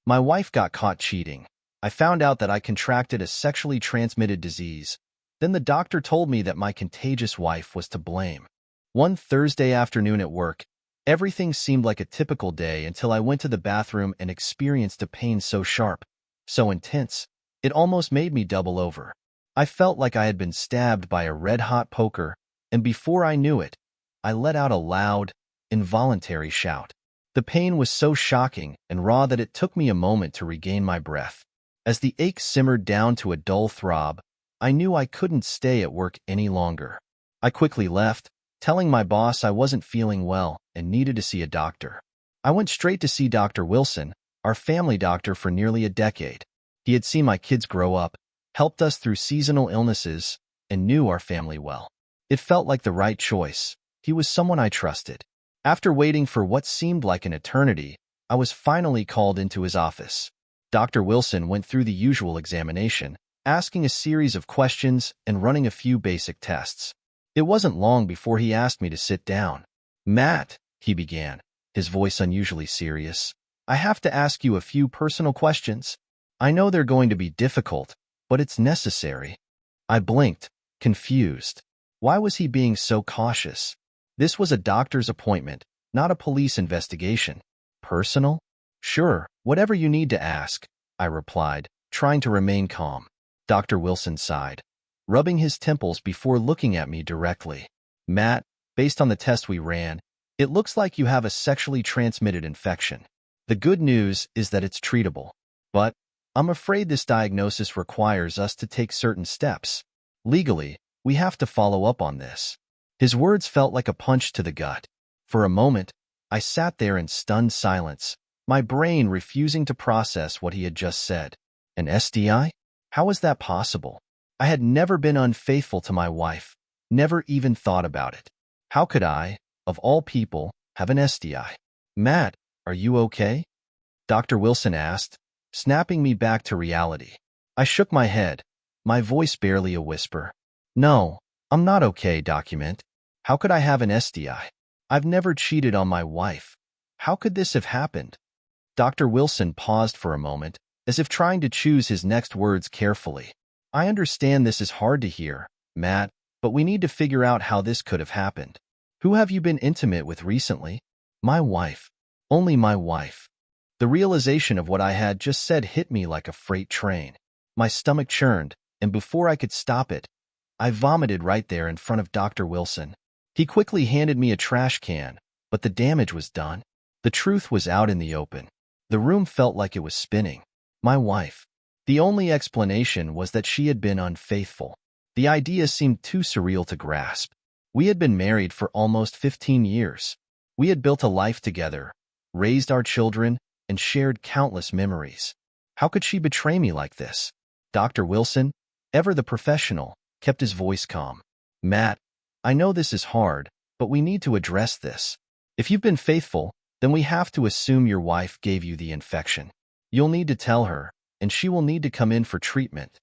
My wife got caught cheating. I found out that I contracted a sexually transmitted disease. Then the doctor told me that my contagious wife was to blame. One Thursday afternoon at work, everything seemed like a typical day until I went to the bathroom and experienced a pain so sharp, so intense, it almost made me double over. I felt like I had been stabbed by a red-hot poker, and before I knew it, I let out a loud, involuntary shout. The pain was so shocking and raw that it took me a moment to regain my breath. As the ache simmered down to a dull throb, I knew I couldn't stay at work any longer. I quickly left, telling my boss I wasn't feeling well and needed to see a doctor. I went straight to see Dr. Wilson, our family doctor for nearly a decade. He had seen my kids grow up, helped us through seasonal illnesses, and knew our family well. It felt like the right choice. He was someone I trusted. After waiting for what seemed like an eternity, I was finally called into his office. Dr. Wilson went through the usual examination, asking a series of questions and running a few basic tests. It wasn't long before he asked me to sit down. "Matt," he began, his voice unusually serious, "I have to ask you a few personal questions. I know they're going to be difficult, but it's necessary." I blinked, confused. Why was he being so cautious? This was a doctor's appointment, not a police investigation. Personal? "Sure, whatever you need to ask," I replied, trying to remain calm. Dr. Wilson sighed, rubbing his temples before looking at me directly. "Matt, based on the test we ran, it looks like you have a sexually transmitted infection. The good news is that it's treatable. But I'm afraid this diagnosis requires us to take certain steps. Legally, we have to follow up on this." His words felt like a punch to the gut. For a moment, I sat there in stunned silence, my brain refusing to process what he had just said. An STI? How was that possible? I had never been unfaithful to my wife, never even thought about it. How could I, of all people, have an STI? "Matt, are you okay?" Dr. Wilson asked, snapping me back to reality. I shook my head, my voice barely a whisper. "No, I'm not okay, document. How could I have an STI? I've never cheated on my wife. How could this have happened?" Dr. Wilson paused for a moment, as if trying to choose his next words carefully. "I understand this is hard to hear, Matt, but we need to figure out how this could have happened. Who have you been intimate with recently?" "My wife. Only my wife." The realization of what I had just said hit me like a freight train. My stomach churned, and before I could stop it, I vomited right there in front of Dr. Wilson. He quickly handed me a trash can, but the damage was done. The truth was out in the open. The room felt like it was spinning. My wife. The only explanation was that she had been unfaithful. The idea seemed too surreal to grasp. We had been married for almost 15 years. We had built a life together, raised our children, and shared countless memories. How could she betray me like this? Dr. Wilson, ever the professional, kept his voice calm. "Matt, I know this is hard, but we need to address this. If you've been faithful, then we have to assume your wife gave you the infection. You'll need to tell her, and she will need to come in for treatment."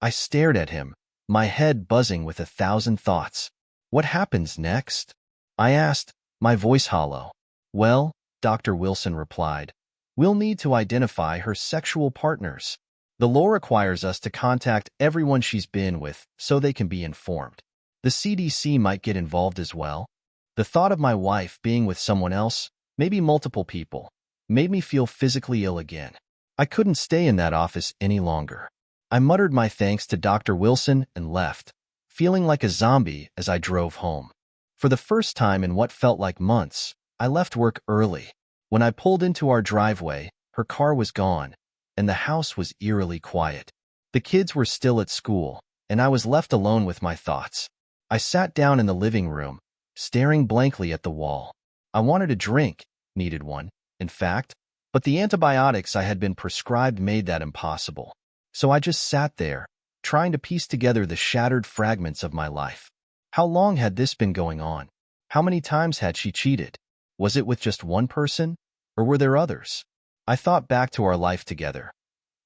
I stared at him, my head buzzing with 1,000 thoughts. "What happens next?" I asked, my voice hollow. "Well," Dr. Wilson replied, "we'll need to identify her sexual partners. The law requires us to contact everyone she's been with so they can be informed. The CDC might get involved as well." The thought of my wife being with someone else, maybe multiple people, made me feel physically ill again. I couldn't stay in that office any longer. I muttered my thanks to Dr. Wilson and left, feeling like a zombie as I drove home. For the first time in what felt like months, I left work early. When I pulled into our driveway, her car was gone, and the house was eerily quiet. The kids were still at school, and I was left alone with my thoughts. I sat down in the living room, staring blankly at the wall. I wanted a drink, needed one, in fact, but the antibiotics I had been prescribed made that impossible. So I just sat there, trying to piece together the shattered fragments of my life. How long had this been going on? How many times had she cheated? Was it with just one person, or were there others? I thought back to our life together.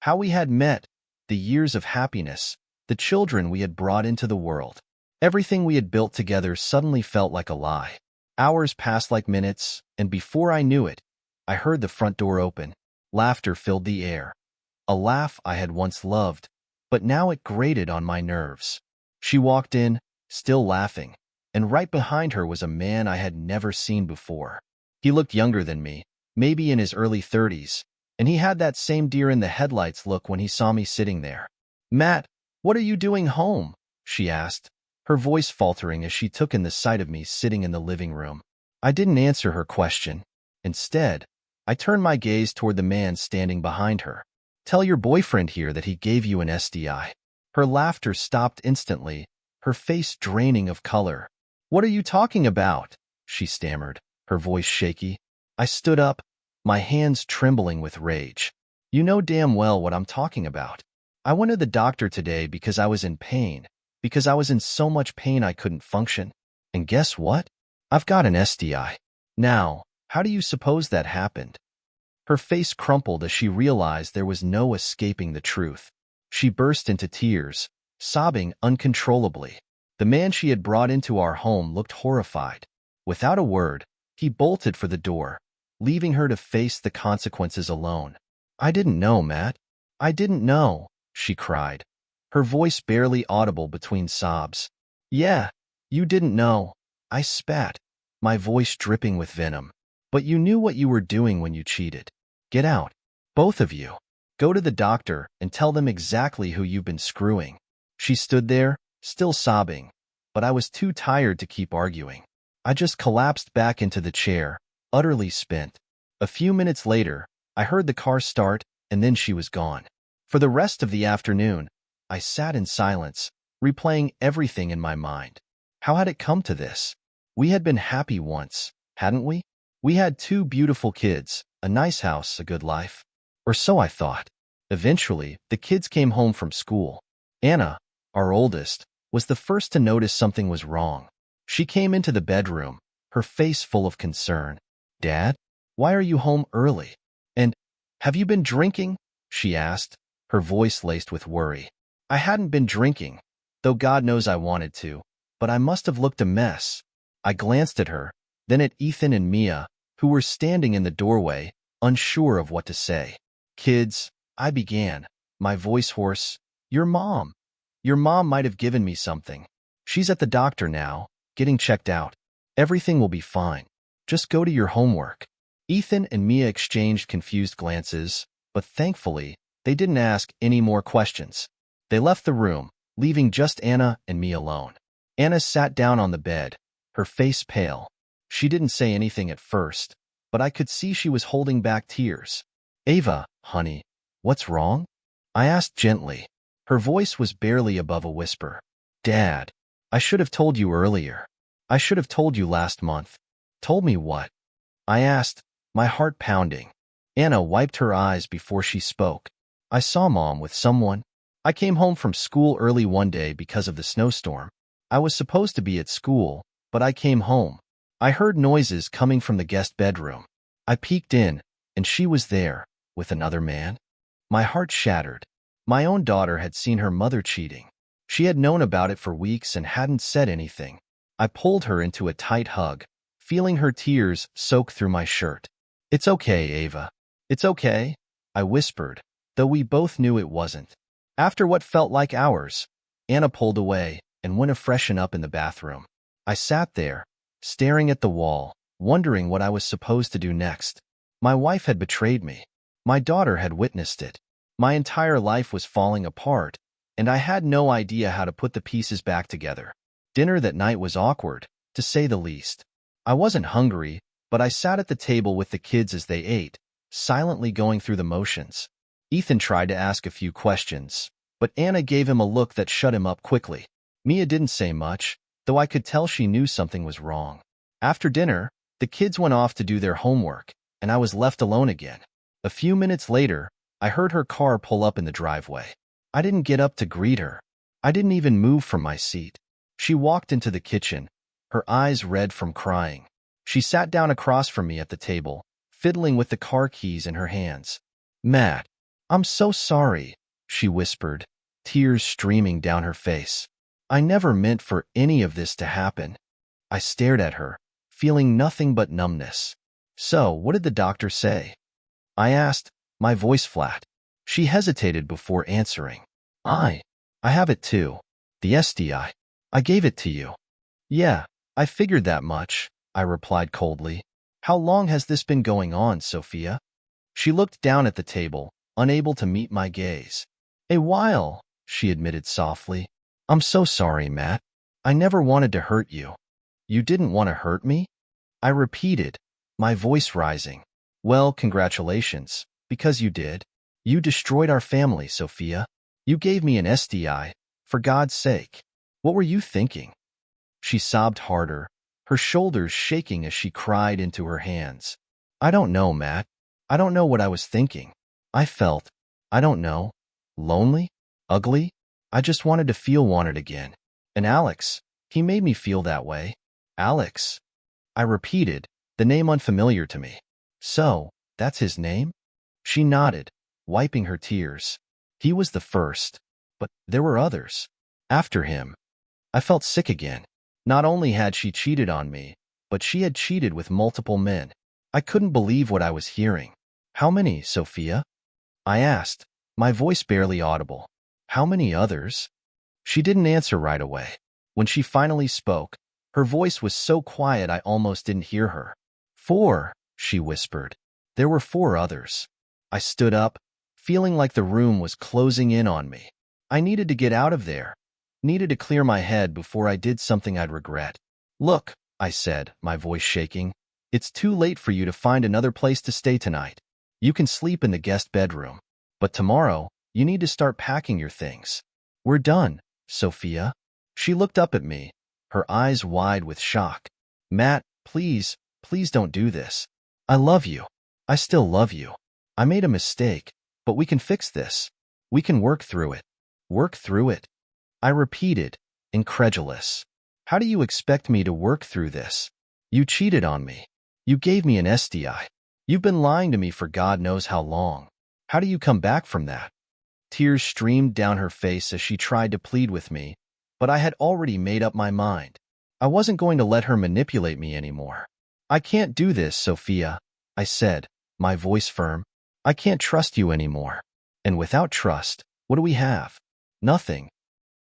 How we had met, the years of happiness, the children we had brought into the world. Everything we had built together suddenly felt like a lie. Hours passed like minutes, and before I knew it, I heard the front door open. Laughter filled the air. A laugh I had once loved, but now it grated on my nerves. She walked in, still laughing, and right behind her was a man I had never seen before. He looked younger than me, maybe in his early 30s, and he had that same deer-in-the-headlights look when he saw me sitting there. "Matt, what are you doing home?" she asked, her voice faltering as she took in the sight of me sitting in the living room. I didn't answer her question. Instead, I turned my gaze toward the man standing behind her. "Tell your boyfriend here that he gave you an STI. Her laughter stopped instantly, her face draining of color. "What are you talking about?" she stammered, her voice shaky. I stood up, my hands trembling with rage. "You know damn well what I'm talking about. I went to the doctor today because I was in pain, because I was in so much pain I couldn't function. And guess what? I've got an STI. Now, how do you suppose that happened?" Her face crumpled as she realized there was no escaping the truth. She burst into tears, sobbing uncontrollably. The man she had brought into our home looked horrified. Without a word, he bolted for the door, leaving her to face the consequences alone. "I didn't know, Matt. I didn't know," she cried, her voice barely audible between sobs. "Yeah, you didn't know," I spat, my voice dripping with venom. "But you knew what you were doing when you cheated. Get out. Both of you. Go to the doctor and tell them exactly who you've been screwing." She stood there, still sobbing, but I was too tired to keep arguing. I just collapsed back into the chair, utterly spent. A few minutes later, I heard the car start, and then she was gone. For the rest of the afternoon, I sat in silence, replaying everything in my mind. How had it come to this? We had been happy once, hadn't we? We had 2 beautiful kids, a nice house, a good life. Or so I thought. Eventually, the kids came home from school. Anna, our oldest, was the first to notice something was wrong. She came into the bedroom, her face full of concern. "Dad, why are you home early? And, have you been drinking?" she asked, her voice laced with worry. I hadn't been drinking, though God knows I wanted to, but I must have looked a mess. I glanced at her, then at Ethan and Mia, who were standing in the doorway, unsure of what to say. "Kids," I began, my voice hoarse, Your mom might have given me something. She's at the doctor now, getting checked out. Everything will be fine. Just go to your homework." Ethan and Mia exchanged confused glances, but thankfully, they didn't ask any more questions. They left the room, leaving just Anna and me alone. Anna sat down on the bed, her face pale. She didn't say anything at first, but I could see she was holding back tears. "Ava, honey, what's wrong?" I asked gently. Her voice was barely above a whisper. "Dad, I should have told you earlier. I should have told you last month." "Told me what?" I asked, my heart pounding. Anna wiped her eyes before she spoke. "I saw Mom with someone. I came home from school early one day because of the snowstorm. I was supposed to be at school, but I came home. I heard noises coming from the guest bedroom. I peeked in, and she was there, with another man." My heart shattered. My own daughter had seen her mother cheating. She had known about it for weeks and hadn't said anything. I pulled her into a tight hug, feeling her tears soak through my shirt. "It's okay, Ava. It's okay," I whispered, though we both knew it wasn't. After what felt like hours, Anna pulled away and went to freshen up in the bathroom. I sat there, staring at the wall, wondering what I was supposed to do next. My wife had betrayed me. My daughter had witnessed it. My entire life was falling apart, and I had no idea how to put the pieces back together. Dinner that night was awkward, to say the least. I wasn't hungry, but I sat at the table with the kids as they ate, silently going through the motions. Ethan tried to ask a few questions, but Anna gave him a look that shut him up quickly. Mia didn't say much, though I could tell she knew something was wrong. After dinner, the kids went off to do their homework, and I was left alone again. A few minutes later, I heard her car pull up in the driveway. I didn't get up to greet her. I didn't even move from my seat. She walked into the kitchen, her eyes red from crying. She sat down across from me at the table, fiddling with the car keys in her hands. "Matt, I'm so sorry," she whispered, tears streaming down her face. "I never meant for any of this to happen." I stared at her, feeling nothing but numbness. "So, what did the doctor say?" I asked, my voice flat. She hesitated before answering. I have it too. The STI. I gave it to you. Yeah, I figured that much, I replied coldly. How long has this been going on, Sophia? She looked down at the table, unable to meet my gaze. A while, she admitted softly. I'm so sorry, Matt. I never wanted to hurt you. You didn't want to hurt me? I repeated, my voice rising. Well, congratulations, because you did. You destroyed our family, Sophia. You gave me an STI, for God's sake. What were you thinking? She sobbed harder, her shoulders shaking as she cried into her hands. I don't know, Matt. I don't know what I was thinking. I felt, I don't know, lonely, ugly. I just wanted to feel wanted again. And Alex, he made me feel that way. Alex, I repeated, the name unfamiliar to me. So, that's his name? She nodded, wiping her tears. He was the first, but there were others. After him, I felt sick again. Not only had she cheated on me, but she had cheated with multiple men. I couldn't believe what I was hearing. How many, Sophia? I asked, my voice barely audible. How many others? She didn't answer right away. When she finally spoke, her voice was so quiet I almost didn't hear her. 4, she whispered. There were 4 others. I stood up, feeling like the room was closing in on me. I needed to get out of there. Needed to clear my head before I did something I'd regret. Look, I said, my voice shaking. It's too late for you to find another place to stay tonight. You can sleep in the guest bedroom. But tomorrow, you need to start packing your things. We're done, Sophia. She looked up at me, her eyes wide with shock. Matt, please, please don't do this. I love you. I still love you. I made a mistake, but we can fix this. We can work through it. Work through it? I repeated, incredulous. How do you expect me to work through this? You cheated on me. You gave me an STI. You've been lying to me for God knows how long. How do you come back from that? Tears streamed down her face as she tried to plead with me, but I had already made up my mind. I wasn't going to let her manipulate me anymore. I can't do this, Sophia, I said, my voice firm. I can't trust you anymore. And without trust, what do we have? Nothing.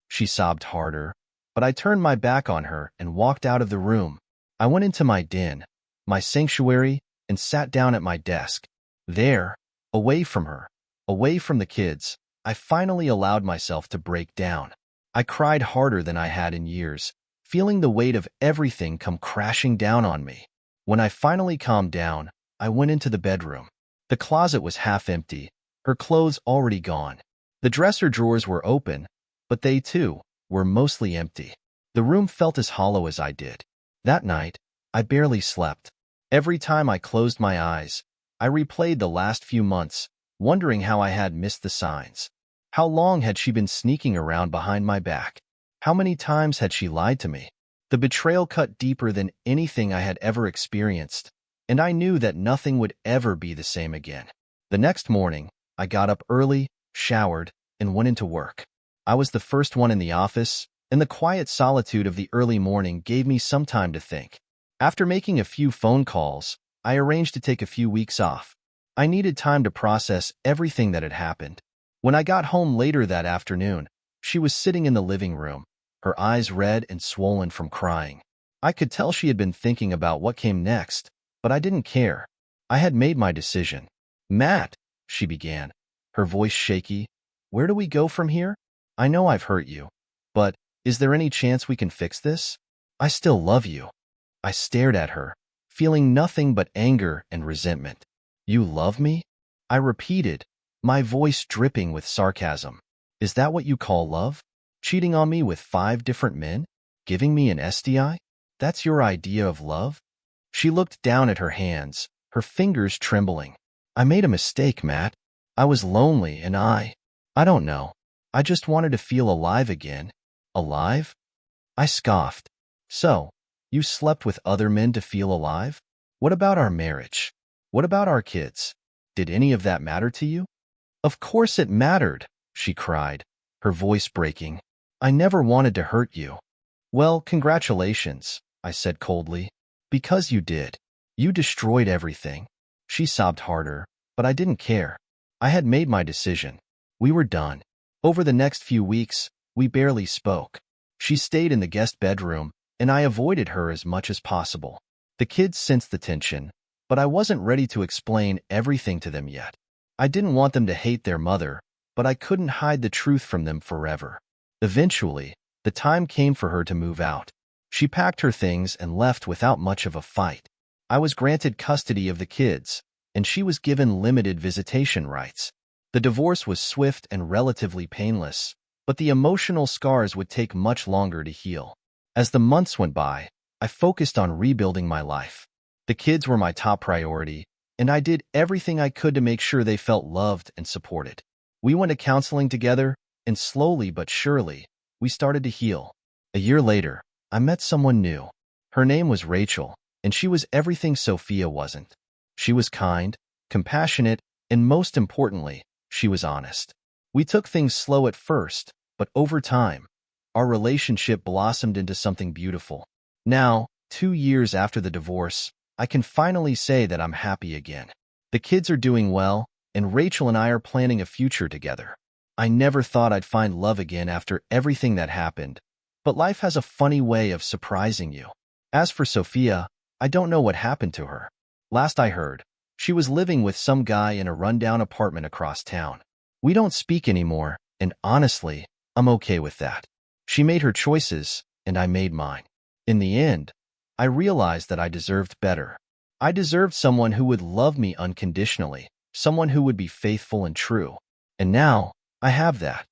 She sobbed harder, but I turned my back on her and walked out of the room. I went into my den, my sanctuary, and sat down at my desk. There, away from her, away from the kids, I finally allowed myself to break down. I cried harder than I had in years, feeling the weight of everything come crashing down on me. When I finally calmed down, I went into the bedroom. The closet was half empty, her clothes already gone. The dresser drawers were open, but they, too, were mostly empty. The room felt as hollow as I did. That night, I barely slept. Every time I closed my eyes, I replayed the last few months, wondering how I had missed the signs. How long had she been sneaking around behind my back? How many times had she lied to me? The betrayal cut deeper than anything I had ever experienced, and I knew that nothing would ever be the same again. The next morning, I got up early, showered, and went into work. I was the first one in the office, and the quiet solitude of the early morning gave me some time to think. After making a few phone calls, I arranged to take a few weeks off. I needed time to process everything that had happened. When I got home later that afternoon, she was sitting in the living room, her eyes red and swollen from crying. I could tell she had been thinking about what came next, but I didn't care. I had made my decision. Matt, she began, her voice shaky, where do we go from here? I know I've hurt you, but is there any chance we can fix this? I still love you. I stared at her, feeling nothing but anger and resentment. You love me? I repeated, my voice dripping with sarcasm. Is that what you call love? Cheating on me with 5 different men? Giving me an STI? That's your idea of love? She looked down at her hands, her fingers trembling. I made a mistake, Matt. I was lonely and I don't know. I just wanted to feel alive again. Alive? I scoffed. So, you slept with other men to feel alive? What about our marriage? What about our kids? Did any of that matter to you? Of course it mattered, she cried, her voice breaking. I never wanted to hurt you. Well, congratulations, I said coldly. Because you did. You destroyed everything. She sobbed harder, but I didn't care. I had made my decision. We were done. Over the next few weeks, we barely spoke. She stayed in the guest bedroom, and I avoided her as much as possible. The kids sensed the tension, but I wasn't ready to explain everything to them yet. I didn't want them to hate their mother, but I couldn't hide the truth from them forever. Eventually, the time came for her to move out. She packed her things and left without much of a fight. I was granted custody of the kids, and she was given limited visitation rights. The divorce was swift and relatively painless, but the emotional scars would take much longer to heal. As the months went by, I focused on rebuilding my life. The kids were my top priority, and I did everything I could to make sure they felt loved and supported. We went to counseling together, and slowly but surely, we started to heal. A year later, I met someone new. Her name was Rachel, and she was everything Sophia wasn't. She was kind, compassionate, and most importantly, she was honest. We took things slow at first, but over time, our relationship blossomed into something beautiful. Now, 2 years after the divorce, I can finally say that I'm happy again. The kids are doing well, and Rachel and I are planning a future together. I never thought I'd find love again after everything that happened, but life has a funny way of surprising you. As for Sophia, I don't know what happened to her. Last I heard, she was living with some guy in a rundown apartment across town. We don't speak anymore, and honestly, I'm okay with that. She made her choices, and I made mine. In the end, I realized that I deserved better. I deserved someone who would love me unconditionally, someone who would be faithful and true. And now, I have that.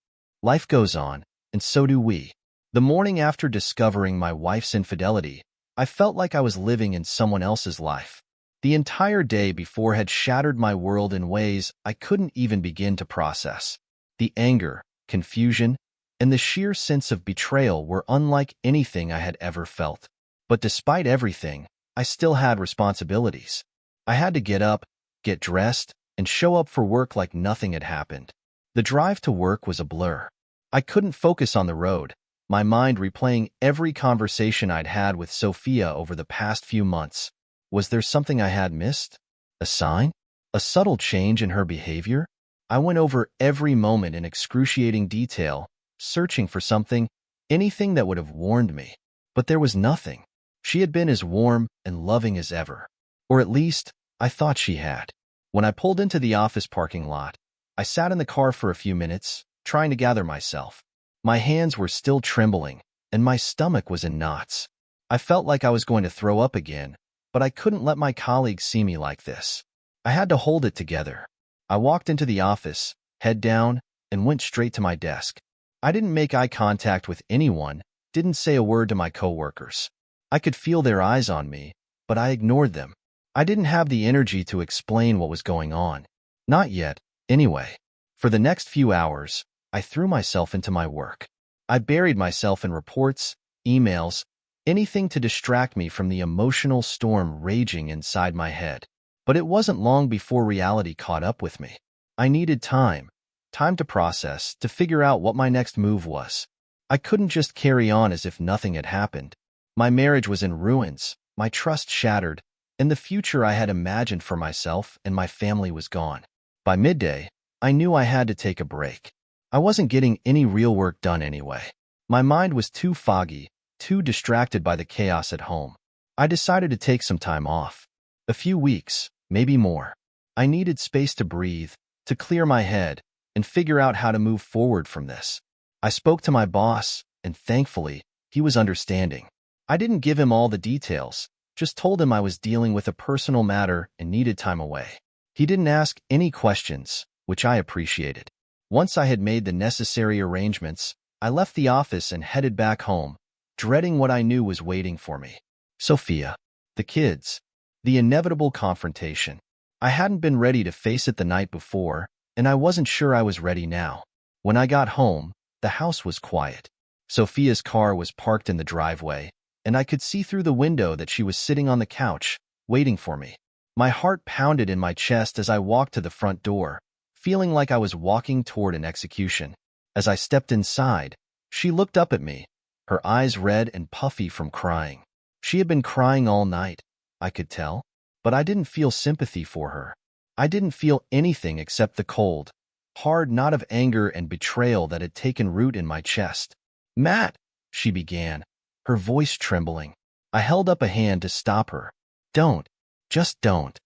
Life goes on, and so do we. The morning after discovering my wife's infidelity, I felt like I was living in someone else's life. The entire day before had shattered my world in ways I couldn't even begin to process. The anger, confusion, and the sheer sense of betrayal were unlike anything I had ever felt. But despite everything, I still had responsibilities. I had to get up, get dressed, and show up for work like nothing had happened. The drive to work was a blur. I couldn't focus on the road, my mind replaying every conversation I'd had with Sophia over the past few months. Was there something I had missed? A sign? A subtle change in her behavior? I went over every moment in excruciating detail, searching for something, anything that would have warned me. But there was nothing. She had been as warm and loving as ever. Or at least, I thought she had. When I pulled into the office parking lot, I sat in the car for a few minutes, trying to gather myself. My hands were still trembling, and my stomach was in knots. I felt like I was going to throw up again, but I couldn't let my colleagues see me like this. I had to hold it together. I walked into the office, head down, and went straight to my desk. I didn't make eye contact with anyone, didn't say a word to my coworkers. I could feel their eyes on me, but I ignored them. I didn't have the energy to explain what was going on. Not yet, anyway. For the next few hours, I threw myself into my work. I buried myself in reports, emails, anything to distract me from the emotional storm raging inside my head. But it wasn't long before reality caught up with me. I needed time to process, to figure out what my next move was. I couldn't just carry on as if nothing had happened. My marriage was in ruins, my trust shattered, and the future I had imagined for myself and my family was gone. By midday, I knew I had to take a break. I wasn't getting any real work done anyway. My mind was too foggy, too distracted by the chaos at home. I decided to take some time off. A few weeks, maybe more. I needed space to breathe, to clear my head, and figure out how to move forward from this. I spoke to my boss, and thankfully, he was understanding. I didn't give him all the details, just told him I was dealing with a personal matter and needed time away. He didn't ask any questions, which I appreciated. Once I had made the necessary arrangements, I left the office and headed back home, dreading what I knew was waiting for me. Sophia, the kids, the inevitable confrontation. I hadn't been ready to face it the night before, and I wasn't sure I was ready now. When I got home, the house was quiet. Sophia's car was parked in the driveway, and I could see through the window that she was sitting on the couch, waiting for me. My heart pounded in my chest as I walked to the front door, feeling like I was walking toward an execution. As I stepped inside, she looked up at me, her eyes red and puffy from crying. She had been crying all night, I could tell, but I didn't feel sympathy for her. I didn't feel anything except the cold, hard knot of anger and betrayal that had taken root in my chest. "Matt," she began, her voice trembling. I held up a hand to stop her. "Don't. Just don't."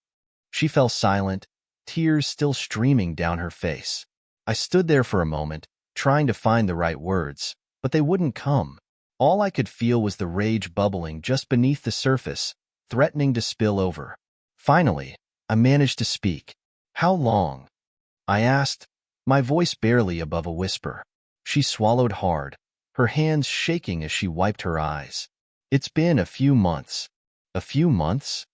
She fell silent, tears still streaming down her face. I stood there for a moment, trying to find the right words, but they wouldn't come. All I could feel was the rage bubbling just beneath the surface, threatening to spill over. Finally, I managed to speak. "How long?" I asked, my voice barely above a whisper. She swallowed hard, her hands shaking as she wiped her eyes. "It's been a few months." "A few months?"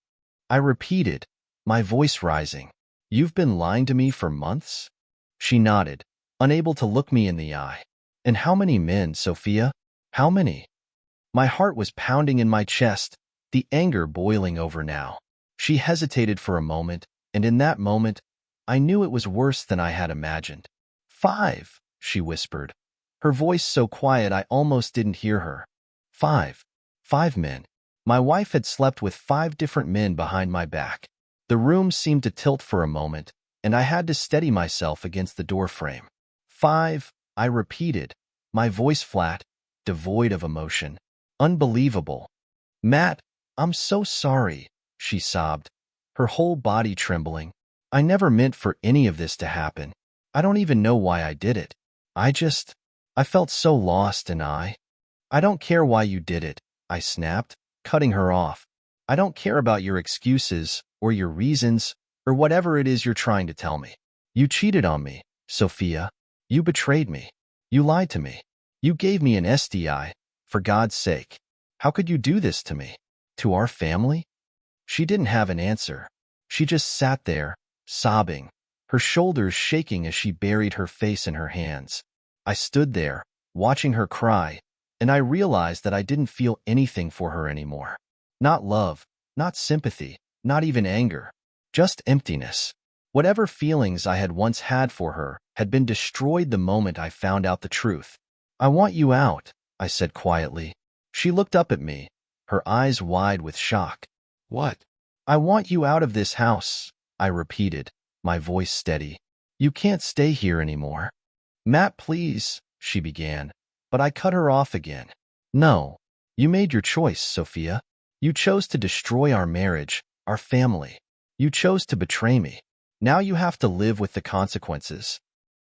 I repeated, my voice rising. "You've been lying to me for months?" She nodded, unable to look me in the eye. "And how many men, Sophia? How many?" My heart was pounding in my chest, the anger boiling over now. She hesitated for a moment, and in that moment, I knew it was worse than I had imagined. "5," she whispered, her voice so quiet I almost didn't hear her. "5. 5 men." My wife had slept with 5 different men behind my back. The room seemed to tilt for a moment, and I had to steady myself against the doorframe. "5," I repeated, my voice flat, devoid of emotion. "Unbelievable." "Matt, I'm so sorry," she sobbed, her whole body trembling. "I never meant for any of this to happen. I don't even know why I did it. I felt so lost and I don't care why you did it," I snapped, cutting her off. "I don't care about your excuses or your reasons or whatever it is you're trying to tell me. You cheated on me, Sophia. You betrayed me. You lied to me. You gave me an STI, for God's sake. How could you do this to me? To our family?" She didn't have an answer. She just sat there, sobbing, her shoulders shaking as she buried her face in her hands. I stood there, watching her cry, and I realized that I didn't feel anything for her anymore. Not love, not sympathy, not even anger. Just emptiness. Whatever feelings I had once had for her had been destroyed the moment I found out the truth. "I want you out," I said quietly. She looked up at me, her eyes wide with shock. "What?" "I want you out of this house," I repeated, my voice steady. "You can't stay here anymore." "Matt, please," she began, but I cut her off again. "No. You made your choice, Sophia. You chose to destroy our marriage, our family. You chose to betray me. Now you have to live with the consequences."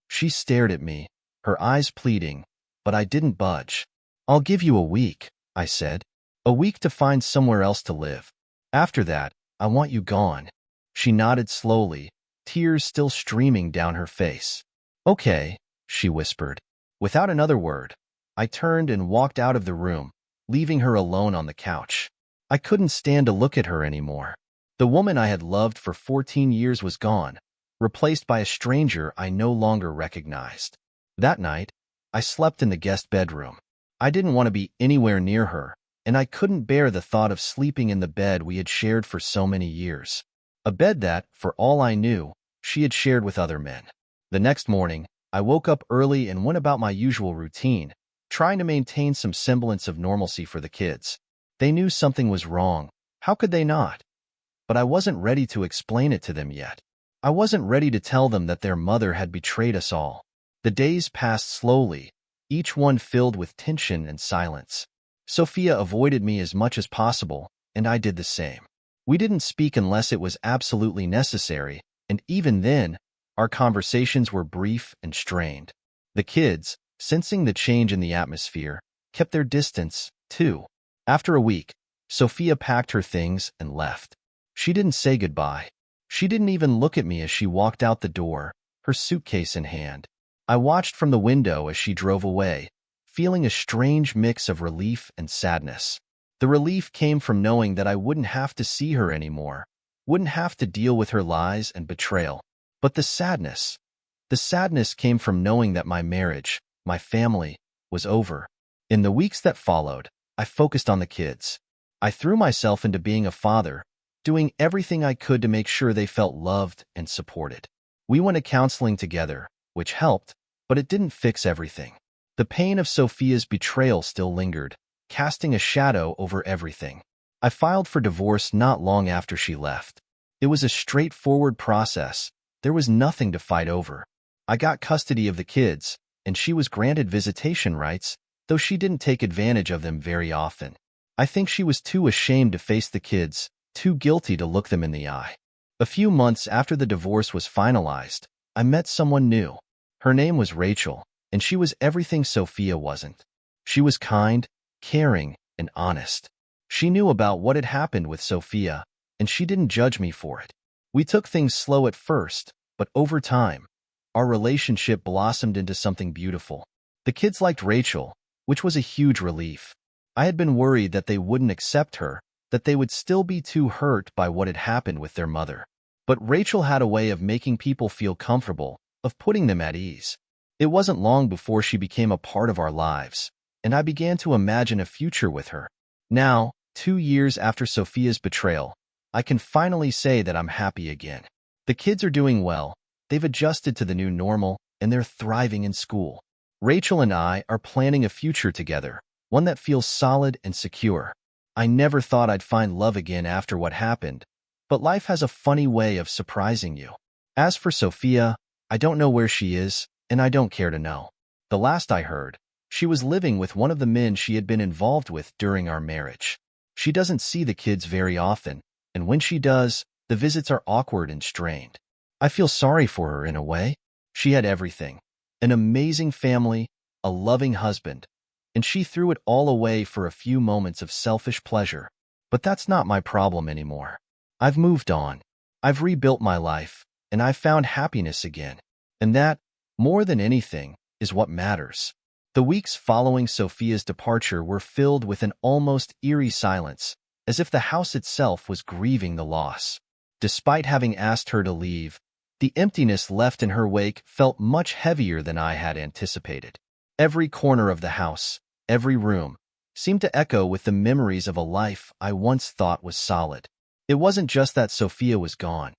She stared at me, her eyes pleading, but I didn't budge. "I'll give you a week," I said. "A week to find somewhere else to live. After that, I want you gone." She nodded slowly, tears still streaming down her face. "Okay," she whispered. Without another word, I turned and walked out of the room, leaving her alone on the couch. I couldn't stand to look at her anymore. The woman I had loved for 14 years was gone, replaced by a stranger I no longer recognized. That night, I slept in the guest bedroom. I didn't want to be anywhere near her, and I couldn't bear the thought of sleeping in the bed we had shared for so many years. A bed that, for all I knew, she had shared with other men. The next morning, I woke up early and went about my usual routine, trying to maintain some semblance of normalcy for the kids. They knew something was wrong. How could they not? But I wasn't ready to explain it to them yet. I wasn't ready to tell them that their mother had betrayed us all. The days passed slowly, each one filled with tension and silence. Sophia avoided me as much as possible, and I did the same. We didn't speak unless it was absolutely necessary, and even then, our conversations were brief and strained. The kids, sensing the change in the atmosphere, kept their distance, too. After a week, Sophia packed her things and left. She didn't say goodbye. She didn't even look at me as she walked out the door, her suitcase in hand. I watched from the window as she drove away, feeling a strange mix of relief and sadness. The relief came from knowing that I wouldn't have to see her anymore, wouldn't have to deal with her lies and betrayal. But the sadness came from knowing that my marriage, my family, was over. In the weeks that followed, I focused on the kids. I threw myself into being a father, doing everything I could to make sure they felt loved and supported. We went to counseling together, which helped, but it didn't fix everything. The pain of Sophia's betrayal still lingered, casting a shadow over everything. I filed for divorce not long after she left. It was a straightforward process. There was nothing to fight over. I got custody of the kids, and she was granted visitation rights, though she didn't take advantage of them very often. I think she was too ashamed to face the kids, too guilty to look them in the eye. A few months after the divorce was finalized, I met someone new. Her name was Rachel, and she was everything Sophia wasn't. She was kind, caring, and honest. She knew about what had happened with Sophia, and she didn't judge me for it. We took things slow at first, but over time, our relationship blossomed into something beautiful. The kids liked Rachel, which was a huge relief. I had been worried that they wouldn't accept her, that they would still be too hurt by what had happened with their mother. But Rachel had a way of making people feel comfortable, of putting them at ease. It wasn't long before she became a part of our lives, and I began to imagine a future with her. Now, 2 years after Sophia's betrayal, I can finally say that I'm happy again. The kids are doing well, they've adjusted to the new normal, and they're thriving in school. Rachel and I are planning a future together, one that feels solid and secure. I never thought I'd find love again after what happened, but life has a funny way of surprising you. As for Sophia, I don't know where she is, and I don't care to know. The last I heard, she was living with one of the men she had been involved with during our marriage. She doesn't see the kids very often, and when she does, the visits are awkward and strained. I feel sorry for her in a way. She had everything: an amazing family, a loving husband, and she threw it all away for a few moments of selfish pleasure. But that's not my problem anymore. I've moved on. I've rebuilt my life, and I've found happiness again. And that, more than anything, is what matters. The weeks following Sophia's departure were filled with an almost eerie silence, as if the house itself was grieving the loss. Despite having asked her to leave, the emptiness left in her wake felt much heavier than I had anticipated. Every corner of the house, every room, seemed to echo with the memories of a life I once thought was solid. It wasn't just that Sophia was gone.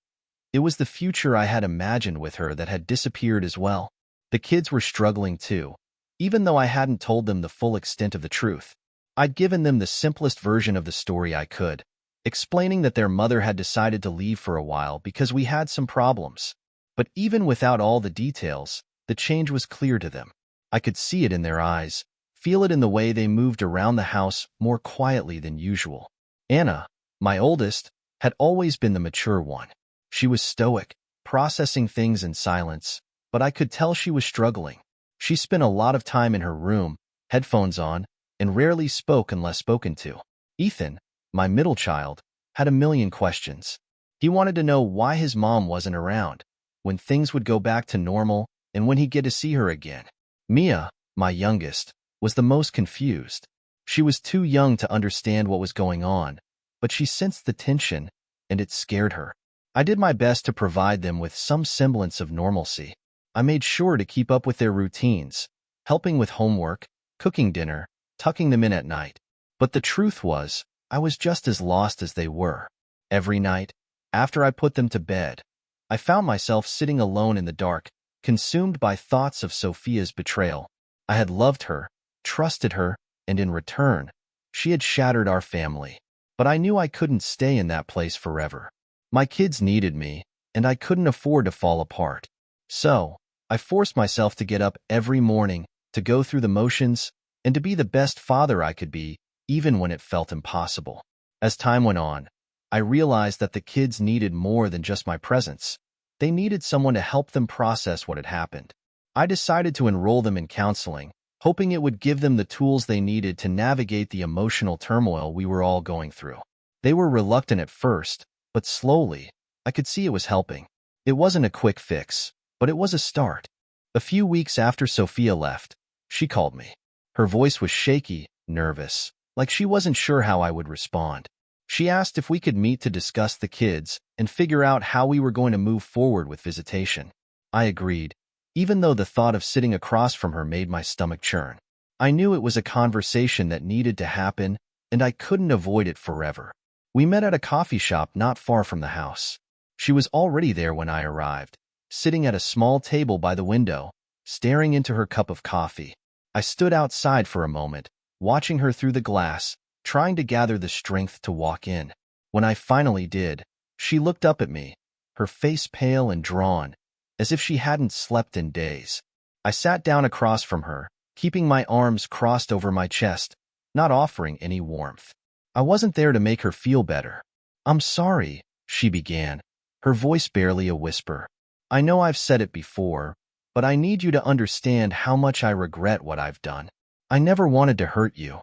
It was the future I had imagined with her that had disappeared as well. The kids were struggling too, even though I hadn't told them the full extent of the truth. I'd given them the simplest version of the story I could, explaining that their mother had decided to leave for a while because we had some problems. But even without all the details, the change was clear to them. I could see it in their eyes, feel it in the way they moved around the house more quietly than usual. Anna, my oldest, had always been the mature one. She was stoic, processing things in silence, but I could tell she was struggling. She spent a lot of time in her room, headphones on, and rarely spoke unless spoken to. Ethan, my middle child, had a million questions. He wanted to know why his mom wasn't around, when things would go back to normal, and when he'd get to see her again. Mia, my youngest, was the most confused. She was too young to understand what was going on, but she sensed the tension, and it scared her. I did my best to provide them with some semblance of normalcy. I made sure to keep up with their routines, helping with homework, cooking dinner, tucking them in at night. But the truth was, I was just as lost as they were. Every night, after I put them to bed, I found myself sitting alone in the dark, consumed by thoughts of Sophia's betrayal. I had loved her, trusted her, and in return, she had shattered our family. But I knew I couldn't stay in that place forever. My kids needed me, and I couldn't afford to fall apart. So, I forced myself to get up every morning, to go through the motions, and to be the best father I could be, even when it felt impossible. As time went on, I realized that the kids needed more than just my presence. They needed someone to help them process what had happened. I decided to enroll them in counseling, hoping it would give them the tools they needed to navigate the emotional turmoil we were all going through. They were reluctant at first, but slowly, I could see it was helping. It wasn't a quick fix, but it was a start. A few weeks after Sophia left, she called me. Her voice was shaky, nervous, like she wasn't sure how I would respond. She asked if we could meet to discuss the kids and figure out how we were going to move forward with visitation. I agreed, even though the thought of sitting across from her made my stomach churn. I knew it was a conversation that needed to happen, and I couldn't avoid it forever. We met at a coffee shop not far from the house. She was already there when I arrived, sitting at a small table by the window, staring into her cup of coffee. I stood outside for a moment, watching her through the glass, trying to gather the strength to walk in. When I finally did, She looked up at me, her face pale and drawn, as if she hadn't slept in days. I sat down across from her, keeping my arms crossed over my chest, not offering any warmth. I wasn't there to make her feel better. "I'm sorry," she began, her voice barely a whisper. "I know I've said it before, but I need you to understand how much I regret what I've done. I never wanted to hurt you."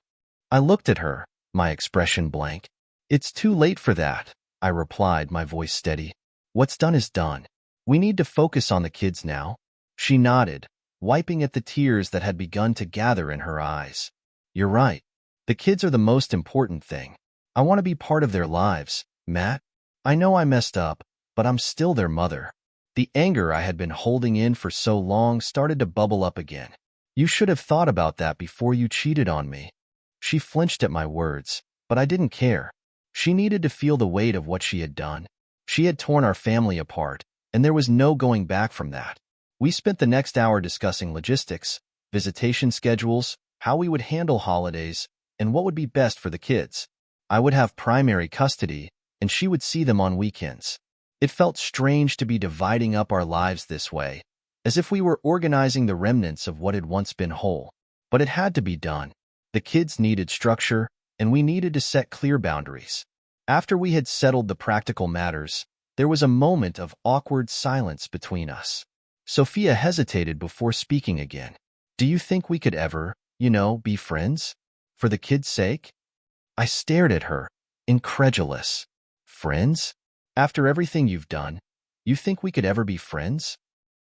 I looked at her, my expression blank. "It's too late for that," I replied, my voice steady. "What's done is done. We need to focus on the kids now." She nodded, wiping at the tears that had begun to gather in her eyes. "You're right. The kids are the most important thing. I want to be part of their lives, Matt. I know I messed up, but I'm still their mother." The anger I had been holding in for so long started to bubble up again. "You should have thought about that before you cheated on me." She flinched at my words, but I didn't care. She needed to feel the weight of what she had done. She had torn our family apart, and there was no going back from that. We spent the next hour discussing logistics, visitation schedules, how we would handle holidays, and what would be best for the kids. I would have primary custody, and she would see them on weekends. It felt strange to be dividing up our lives this way, as if we were organizing the remnants of what had once been whole. But it had to be done. The kids needed structure, and we needed to set clear boundaries. After we had settled the practical matters, there was a moment of awkward silence between us. Sophia hesitated before speaking again. "Do you think we could ever, be friends? For the kids' sake?" I stared at her, incredulous. "Friends? After everything you've done, you think we could ever be friends?"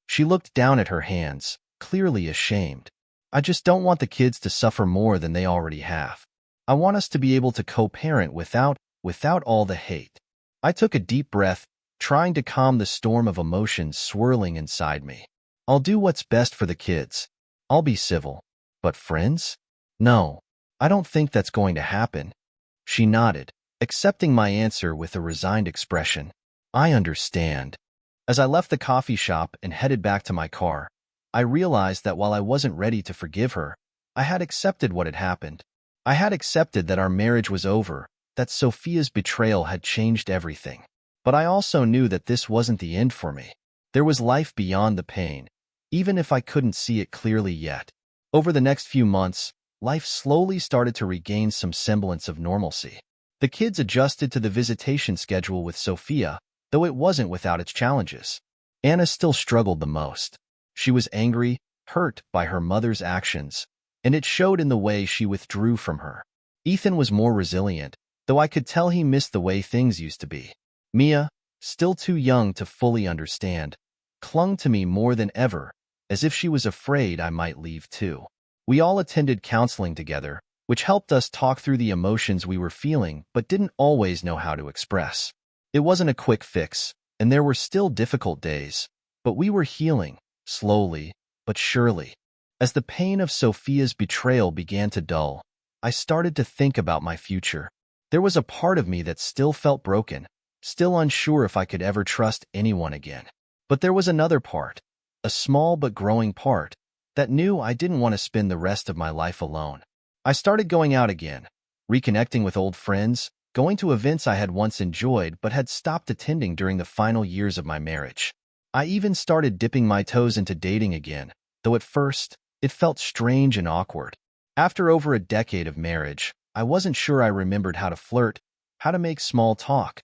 She looked down at her hands, clearly ashamed. "I just don't want the kids to suffer more than they already have. I want us to be able to co-parent without all the hate." I took a deep breath, trying to calm the storm of emotions swirling inside me. "I'll do what's best for the kids. I'll be civil. But friends? No, I don't think that's going to happen." She nodded, accepting my answer with a resigned expression. "I understand." As I left the coffee shop and headed back to my car, I realized that while I wasn't ready to forgive her, I had accepted what had happened. I had accepted that our marriage was over, that Sophia's betrayal had changed everything. But I also knew that this wasn't the end for me. There was life beyond the pain, even if I couldn't see it clearly yet. Over the next few months, life slowly started to regain some semblance of normalcy. The kids adjusted to the visitation schedule with Sophia, though it wasn't without its challenges. Anna still struggled the most. She was angry, hurt by her mother's actions, and it showed in the way she withdrew from her. Ethan was more resilient, though I could tell he missed the way things used to be. Mia, still too young to fully understand, clung to me more than ever, as if she was afraid I might leave too. We all attended counseling together, which helped us talk through the emotions we were feeling but didn't always know how to express. It wasn't a quick fix, and there were still difficult days, but we were healing, slowly but surely. As the pain of Sophia's betrayal began to dull, I started to think about my future. There was a part of me that still felt broken, still unsure if I could ever trust anyone again. But there was another part, a small but growing part, that knew I didn't want to spend the rest of my life alone. I started going out again, reconnecting with old friends, going to events I had once enjoyed but had stopped attending during the final years of my marriage. I even started dipping my toes into dating again, though at first, it felt strange and awkward. After over a decade of marriage, I wasn't sure I remembered how to flirt, how to make small talk,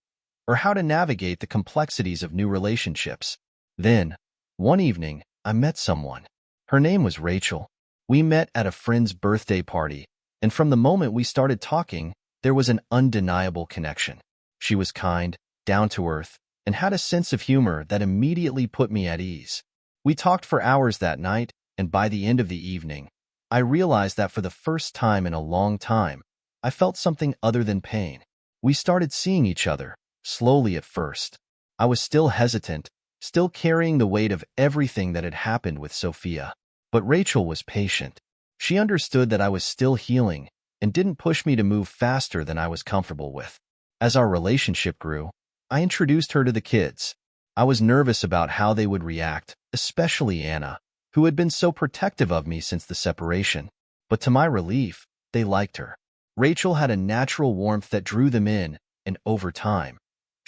or how to navigate the complexities of new relationships. Then, one evening, I met someone. Her name was Rachel. We met at a friend's birthday party, and from the moment we started talking, there was an undeniable connection. She was kind, down to earth, and had a sense of humor that immediately put me at ease. We talked for hours that night, and by the end of the evening, I realized that for the first time in a long time, I felt something other than pain. We started seeing each other, slowly at first. I was still hesitant, still carrying the weight of everything that had happened with Sophia. But Rachel was patient. She understood that I was still healing and didn't push me to move faster than I was comfortable with. As our relationship grew, I introduced her to the kids. I was nervous about how they would react, especially Anna, who had been so protective of me since the separation. But to my relief, they liked her. Rachel had a natural warmth that drew them in, and over time,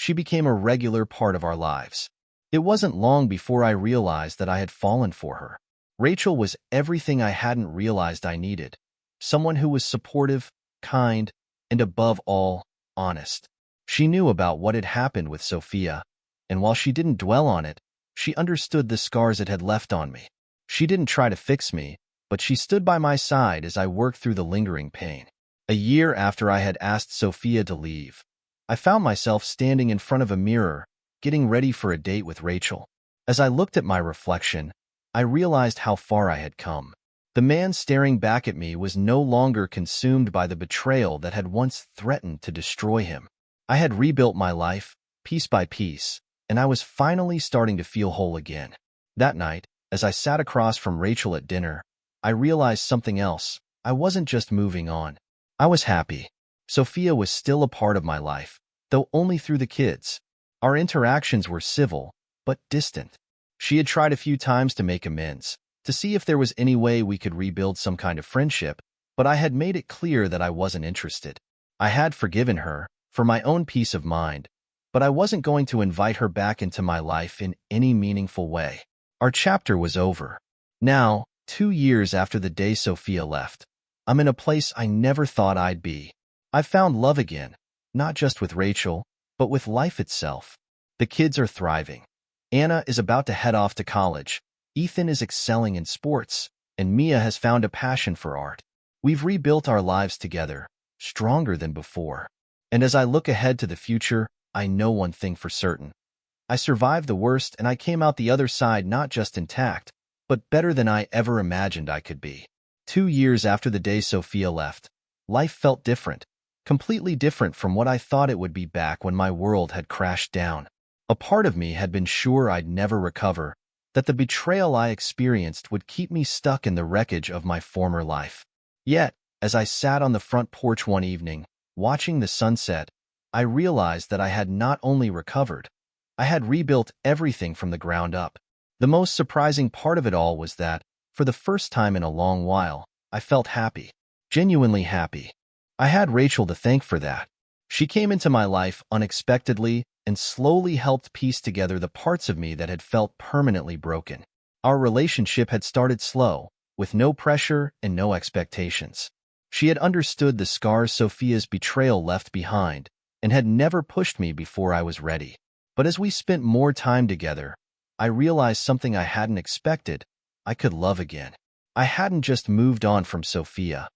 She became a regular part of our lives. It wasn't long before I realized that I had fallen for her. Rachel was everything I hadn't realized I needed. Someone who was supportive, kind, and above all, honest. She knew about what had happened with Sophia, and while she didn't dwell on it, she understood the scars it had left on me. She didn't try to fix me, but she stood by my side as I worked through the lingering pain. A year after I had asked Sophia to leave, I found myself standing in front of a mirror, getting ready for a date with Rachel. As I looked at my reflection, I realized how far I had come. The man staring back at me was no longer consumed by the betrayal that had once threatened to destroy him. I had rebuilt my life, piece by piece, and I was finally starting to feel whole again. That night, as I sat across from Rachel at dinner, I realized something else. I wasn't just moving on. I was happy. Sophia was still a part of my life, though only through the kids. Our interactions were civil, but distant. She had tried a few times to make amends, to see if there was any way we could rebuild some kind of friendship, but I had made it clear that I wasn't interested. I had forgiven her, for my own peace of mind, but I wasn't going to invite her back into my life in any meaningful way. Our chapter was over. Now, 2 years after the day Sophia left, I'm in a place I never thought I'd be. I've found love again, not just with Rachel, but with life itself. The kids are thriving. Anna is about to head off to college. Ethan is excelling in sports, and Mia has found a passion for art. We've rebuilt our lives together, stronger than before. And as I look ahead to the future, I know one thing for certain. I survived the worst and I came out the other side not just intact, but better than I ever imagined I could be. 2 years after the day Sophia left, life felt different, completely different from what I thought it would be back when my world had crashed down. A part of me had been sure I'd never recover, that the betrayal I experienced would keep me stuck in the wreckage of my former life. Yet, as I sat on the front porch one evening, watching the sunset, I realized that I had not only recovered, I had rebuilt everything from the ground up. The most surprising part of it all was that, for the first time in a long while, I felt happy. Genuinely happy. I had Rachel to thank for that. She came into my life unexpectedly and slowly helped piece together the parts of me that had felt permanently broken. Our relationship had started slow, with no pressure and no expectations. She had understood the scars Sophia's betrayal left behind and had never pushed me before I was ready. But as we spent more time together, I realized something I hadn't expected. I could love again. I hadn't just moved on from Sophia.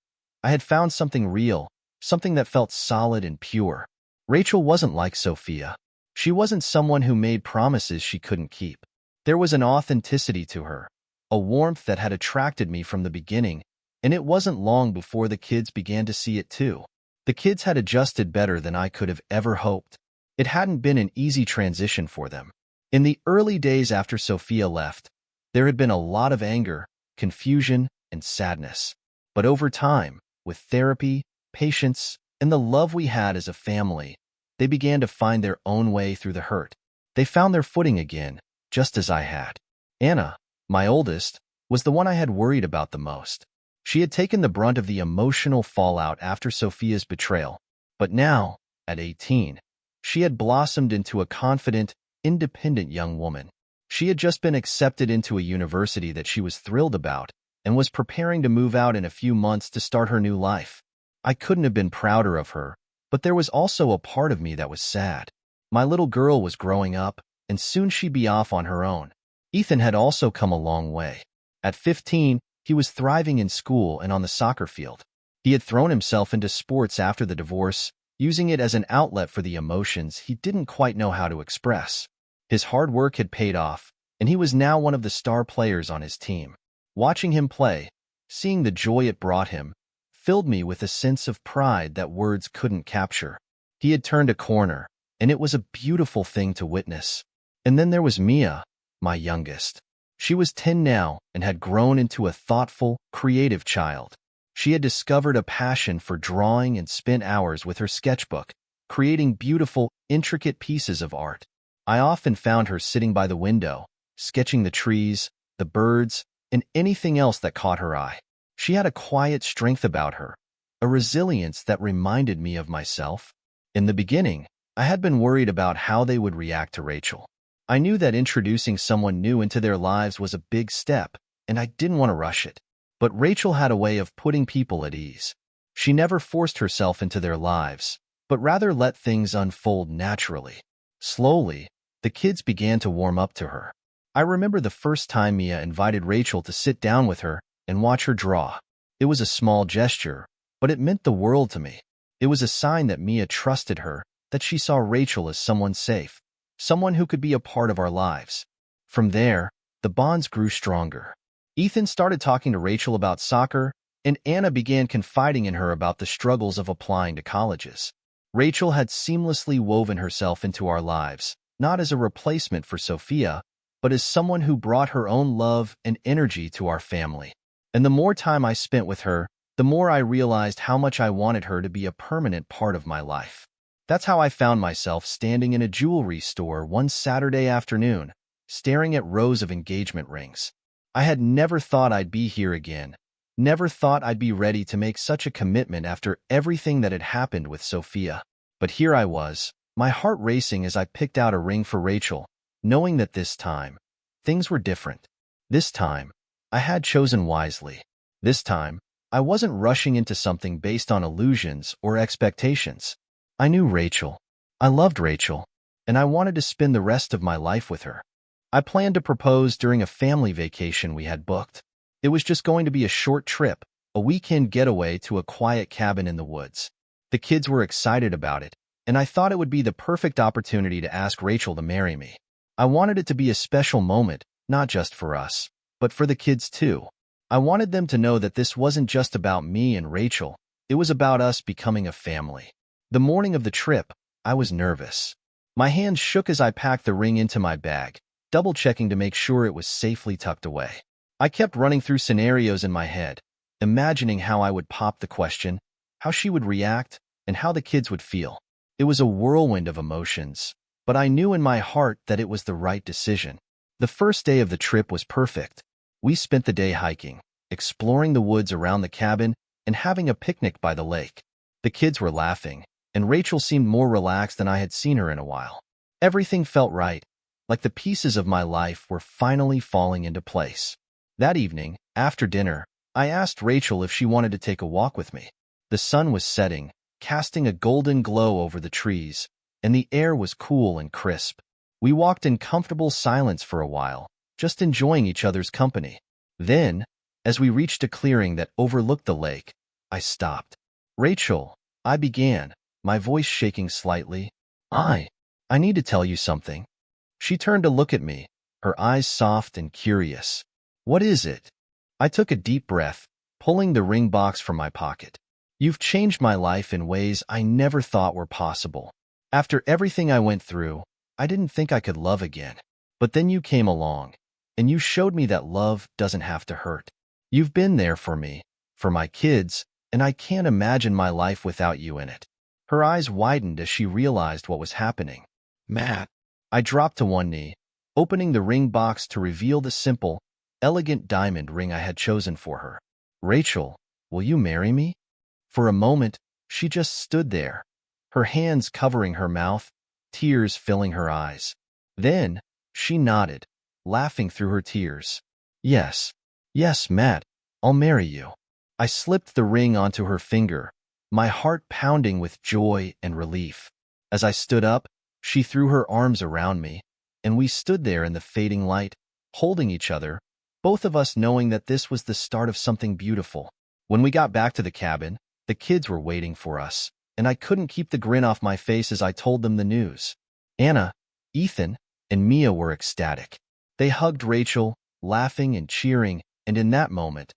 I had found something real, something that felt solid and pure. Rachel wasn't like Sophia. She wasn't someone who made promises she couldn't keep. There was an authenticity to her, a warmth that had attracted me from the beginning, and it wasn't long before the kids began to see it too. The kids had adjusted better than I could have ever hoped. It hadn't been an easy transition for them. In the early days after Sophia left, there had been a lot of anger, confusion, and sadness. But over time, with therapy, patience, and the love we had as a family, they began to find their own way through the hurt. They found their footing again, just as I had. Anna, my oldest, was the one I had worried about the most. She had taken the brunt of the emotional fallout after Sophia's betrayal, but now, at 18, she had blossomed into a confident, independent young woman. She had just been accepted into a university that she was thrilled about and was preparing to move out in a few months to start her new life. I couldn't have been prouder of her, but there was also a part of me that was sad. My little girl was growing up, and soon she'd be off on her own. Ethan had also come a long way. At 15, he was thriving in school and on the soccer field. He had thrown himself into sports after the divorce, using it as an outlet for the emotions he didn't quite know how to express. His hard work had paid off, and he was now one of the star players on his team. Watching him play, seeing the joy it brought him, filled me with a sense of pride that words couldn't capture. He had turned a corner, and it was a beautiful thing to witness. And then there was Mia, my youngest. She was 10 now and had grown into a thoughtful, creative child. She had discovered a passion for drawing and spent hours with her sketchbook, creating beautiful, intricate pieces of art. I often found her sitting by the window, sketching the trees, the birds, and anything else that caught her eye. She had a quiet strength about her, a resilience that reminded me of myself. In the beginning, I had been worried about how they would react to Rachel. I knew that introducing someone new into their lives was a big step, and I didn't want to rush it. But Rachel had a way of putting people at ease. She never forced herself into their lives, but rather let things unfold naturally. Slowly, the kids began to warm up to her. I remember the first time Mia invited Rachel to sit down with her and watch her draw. It was a small gesture, but it meant the world to me. It was a sign that Mia trusted her, that she saw Rachel as someone safe, someone who could be a part of our lives. From there, the bonds grew stronger. Ethan started talking to Rachel about soccer, and Anna began confiding in her about the struggles of applying to colleges. Rachel had seamlessly woven herself into our lives, not as a replacement for Sophia, but as someone who brought her own love and energy to our family. And the more time I spent with her, the more I realized how much I wanted her to be a permanent part of my life. That's how I found myself standing in a jewelry store one Saturday afternoon, staring at rows of engagement rings. I had never thought I'd be here again, never thought I'd be ready to make such a commitment after everything that had happened with Sophia. But here I was, my heart racing as I picked out a ring for Rachel, knowing that this time, things were different. This time, I had chosen wisely. This time, I wasn't rushing into something based on illusions or expectations. I knew Rachel. I loved Rachel, and I wanted to spend the rest of my life with her. I planned to propose during a family vacation we had booked. It was just going to be a short trip, a weekend getaway to a quiet cabin in the woods. The kids were excited about it, and I thought it would be the perfect opportunity to ask Rachel to marry me. I wanted it to be a special moment, not just for us, but for the kids too. I wanted them to know that this wasn't just about me and Rachel, it was about us becoming a family. The morning of the trip, I was nervous. My hands shook as I packed the ring into my bag, double-checking to make sure it was safely tucked away. I kept running through scenarios in my head, imagining how I would pop the question, how she would react, and how the kids would feel. It was a whirlwind of emotions, but I knew in my heart that it was the right decision. The first day of the trip was perfect. We spent the day hiking, exploring the woods around the cabin, and having a picnic by the lake. The kids were laughing, and Rachel seemed more relaxed than I had seen her in a while. Everything felt right, like the pieces of my life were finally falling into place. That evening, after dinner, I asked Rachel if she wanted to take a walk with me. The sun was setting, casting a golden glow over the trees, and the air was cool and crisp. We walked in comfortable silence for a while, just enjoying each other's company. Then, as we reached a clearing that overlooked the lake, I stopped. "Rachel," I began, my voice shaking slightly. I need to tell you something." She turned to look at me, her eyes soft and curious. "What is it?" I took a deep breath, pulling the ring box from my pocket. "You've changed my life in ways I never thought were possible. After everything I went through, I didn't think I could love again. But then you came along, and you showed me that love doesn't have to hurt. You've been there for me, for my kids, and I can't imagine my life without you in it." Her eyes widened as she realized what was happening. "Matt." I dropped to one knee, opening the ring box to reveal the simple, elegant diamond ring I had chosen for her. "Rachel, will you marry me?" For a moment, she just stood there, her hands covering her mouth, tears filling her eyes. Then, she nodded, laughing through her tears. Yes, Matt, I'll marry you." I slipped the ring onto her finger, my heart pounding with joy and relief. As I stood up, she threw her arms around me, and we stood there in the fading light, holding each other, both of us knowing that this was the start of something beautiful. When we got back to the cabin, the kids were waiting for us, and I couldn't keep the grin off my face as I told them the news. Anna, Ethan, and Mia were ecstatic. They hugged Rachel, laughing and cheering, and in that moment,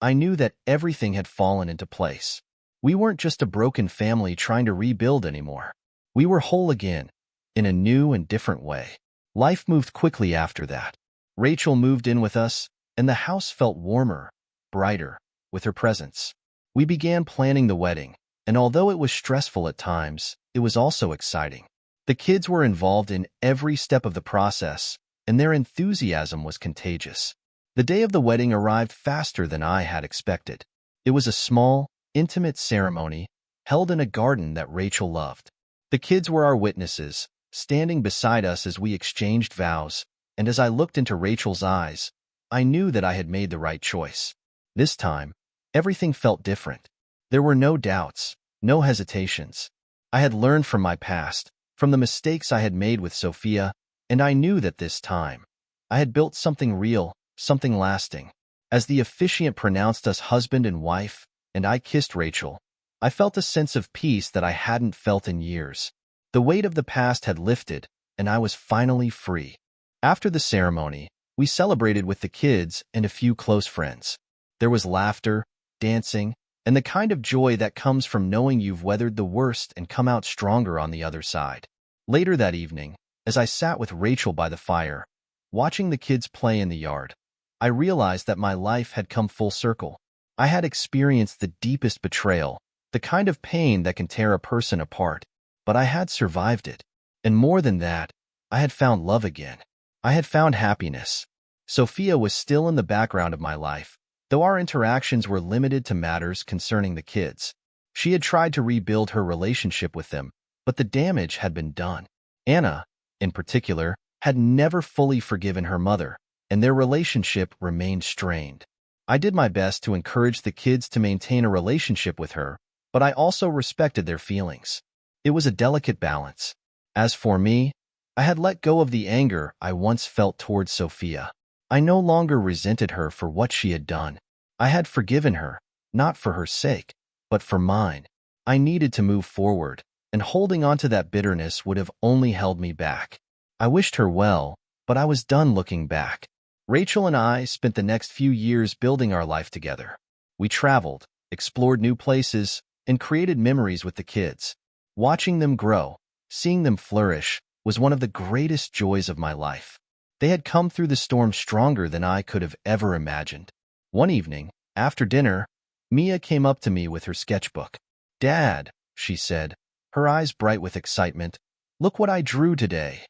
I knew that everything had fallen into place. We weren't just a broken family trying to rebuild anymore. We were whole again, in a new and different way. Life moved quickly after that. Rachel moved in with us, and the house felt warmer, brighter, with her presence. We began planning the wedding, and although it was stressful at times, it was also exciting. The kids were involved in every step of the process, and their enthusiasm was contagious. The day of the wedding arrived faster than I had expected. It was a small, intimate ceremony held in a garden that Rachel loved. The kids were our witnesses, standing beside us as we exchanged vows, and as I looked into Rachel's eyes, I knew that I had made the right choice. This time, everything felt different. There were no doubts, no hesitations. I had learned from my past, from the mistakes I had made with Sophia, and I knew that this time, I had built something real, something lasting. As the officiant pronounced us husband and wife, and I kissed Rachel, I felt a sense of peace that I hadn't felt in years. The weight of the past had lifted, and I was finally free. After the ceremony, we celebrated with the kids and a few close friends. There was laughter, dancing, and the kind of joy that comes from knowing you've weathered the worst and come out stronger on the other side. Later that evening, as I sat with Rachel by the fire, watching the kids play in the yard, I realized that my life had come full circle. I had experienced the deepest betrayal, the kind of pain that can tear a person apart, but I had survived it. And more than that, I had found love again. I had found happiness. Sophia was still in the background of my life, though our interactions were limited to matters concerning the kids. She had tried to rebuild her relationship with them, but the damage had been done. Anna, in particular, had never fully forgiven her mother, and their relationship remained strained. I did my best to encourage the kids to maintain a relationship with her, but I also respected their feelings. It was a delicate balance. As for me, I had let go of the anger I once felt towards Sophia. I no longer resented her for what she had done. I had forgiven her, not for her sake, but for mine. I needed to move forward, and holding on to that bitterness would have only held me back. I wished her well, but I was done looking back. Rachel and I spent the next few years building our life together. We traveled, explored new places, and created memories with the kids. Watching them grow, seeing them flourish, was one of the greatest joys of my life. They had come through the storm stronger than I could have ever imagined. One evening, after dinner, Mia came up to me with her sketchbook. "Dad," she said, her eyes bright with excitement, "look what I drew today."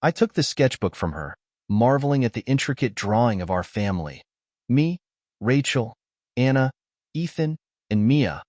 I took the sketchbook from her, marveling at the intricate drawing of our family. Me, Rachel, Anna, Ethan, and Mia,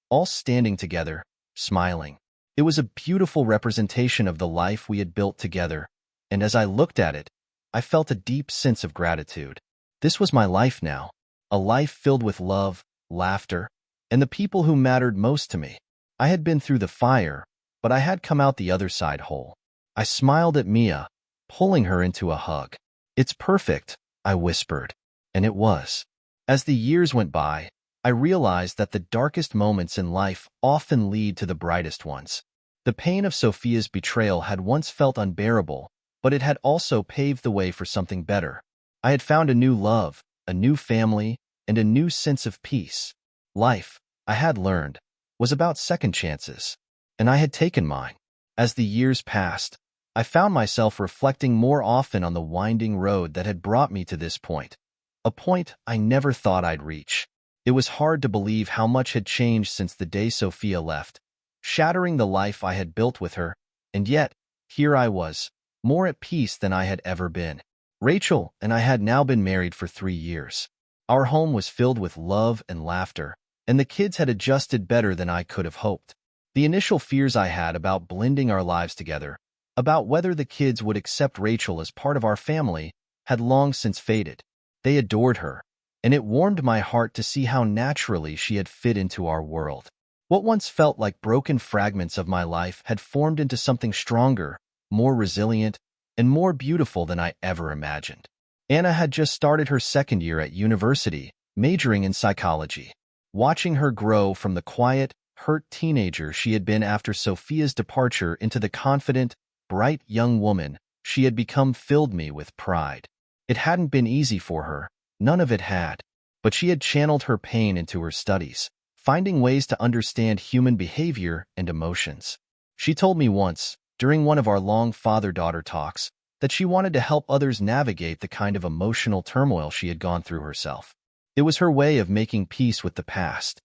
all standing together, smiling. It was a beautiful representation of the life we had built together, and as I looked at it, I felt a deep sense of gratitude. This was my life now, a life filled with love, laughter, and the people who mattered most to me. I had been through the fire, but I had come out the other side whole. I smiled at Mia, pulling her into a hug. "It's perfect," I whispered, and it was. As the years went by, I realized that the darkest moments in life often lead to the brightest ones. The pain of Sophia's betrayal had once felt unbearable, but it had also paved the way for something better. I had found a new love, a new family, and a new sense of peace. Life, I had learned, was about second chances, and I had taken mine. As the years passed, I found myself reflecting more often on the winding road that had brought me to this point, a point I never thought I'd reach. It was hard to believe how much had changed since the day Sophia left, shattering the life I had built with her, and yet, here I was, more at peace than I had ever been. Rachel and I had now been married for 3 years. Our home was filled with love and laughter, and the kids had adjusted better than I could have hoped. The initial fears I had about blending our lives together, about whether the kids would accept Rachel as part of our family, had long since faded. They adored her, and it warmed my heart to see how naturally she had fit into our world. What once felt like broken fragments of my life had formed into something stronger, more resilient, and more beautiful than I ever imagined. Anna had just started her second year at university, majoring in psychology. Watching her grow from the quiet, hurt teenager she had been after Sophia's departure into the confident, bright young woman she had become filled me with pride. It hadn't been easy for her, none of it had, but she had channeled her pain into her studies, finding ways to understand human behavior and emotions. She told me once, during one of our long father-daughter talks, that she wanted to help others navigate the kind of emotional turmoil she had gone through herself. It was her way of making peace with the past,